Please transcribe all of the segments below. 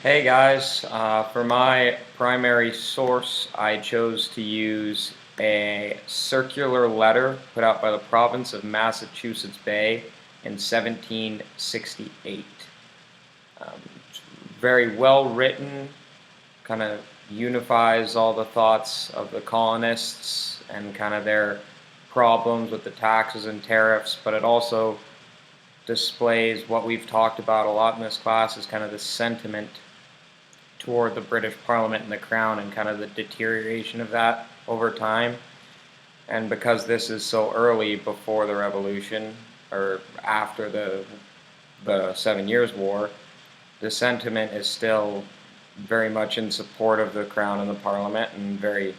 Hey guys, for my primary source, I chose to use a circular letter put out by the province of Massachusetts Bay in 1768. It's very well written, kind of unifies all the thoughts of the colonists and kind of their problems with the taxes and tariffs, but it also displays what we've talked about a lot in this class is kind of the sentiment toward the British Parliament and the Crown and kind of the deterioration of that over time. And because this is so early before the Revolution or after the 7 Years' War, the sentiment is still very much in support of the Crown and the Parliament and very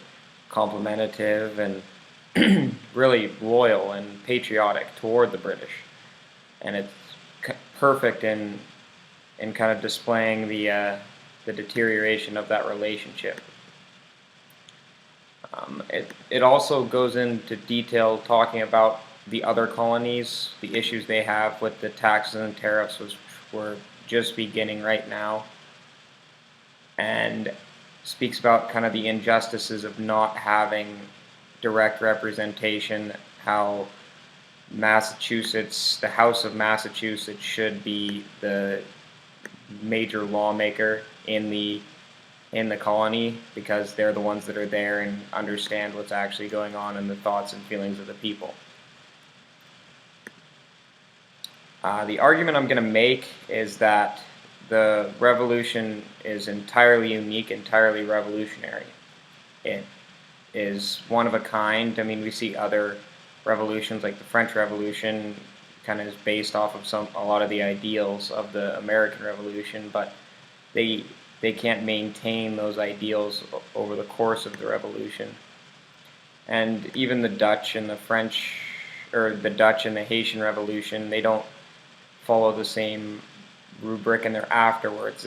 complimentative and really loyal and patriotic toward the British. And it's perfect in kind of displaying the deterioration of that relationship. It also goes into detail talking about the other colonies, the issues they have with the taxes and tariffs, which we're just beginning right now, and speaks about kind of the injustices of not having direct representation, how Massachusetts, the House of Massachusetts, should be the major lawmaker in the colony because they're the ones that are there and understand what's actually going on and the thoughts and feelings of the people. The argument I'm going to make is that the revolution is entirely unique, entirely revolutionary. It is one of a kind. I mean, we see other revolutions like the French Revolution kind of is based off of a lot of the ideals of the American Revolution, but they can't maintain those ideals over the course of the revolution. And even the Dutch and the French, or the Dutch and the Haitian Revolution, they don't follow the same rubric, and they're afterwards.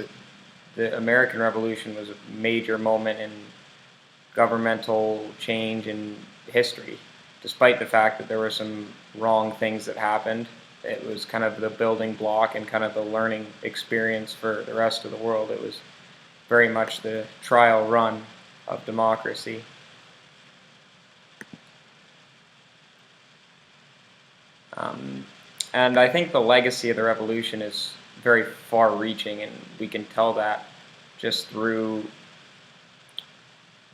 The American Revolution was a major moment in governmental change in history, despite the fact that there were some wrong things that happened. It was kind of the building block and kind of the learning experience for the rest of the world. It was very much the trial run of democracy. And I think the legacy of the revolution is very far-reaching, and we can tell that just through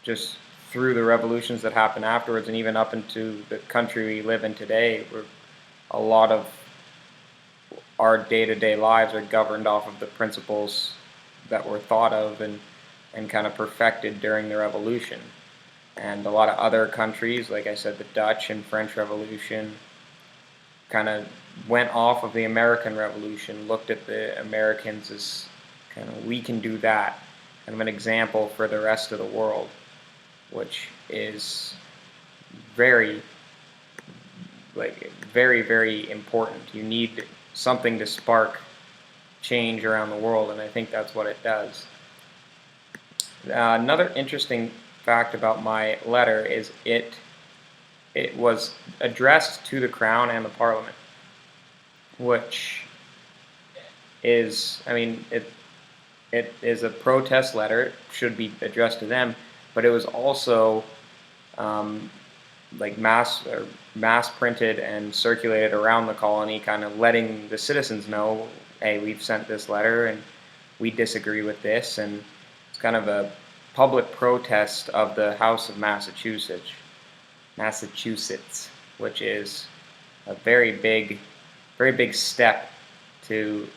the revolutions that happened afterwards, and even up into the country we live in today, where a lot of our day-to-day lives are governed off of the principles that were thought of and kind of perfected during the revolution. And a lot of other countries, like I said, the Dutch and French Revolution, kind of went off of the American Revolution, looked at the Americans as kind of, we can do that, kind of an example for the rest of the world, which is very, very important. You need something to spark change around the world, and I think that's what it does. Another interesting fact about my letter is it was addressed to the Crown and the Parliament, which is, I mean, it is a protest letter. It should be addressed to them, but it was also like mass printed and circulated around the colony, kind of letting the citizens know, hey, we've sent this letter and we disagree with this, and it's kind of a public protest of the House of Massachusetts, which is a very big step to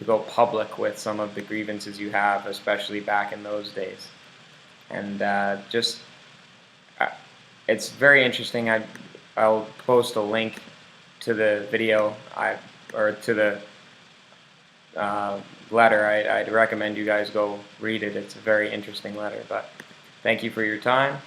go public with some of the grievances you have, especially back in those days. And it's very interesting. I'll post a link to the video or to the letter. I'd recommend you guys go read it. It's a very interesting letter. But thank you for your time.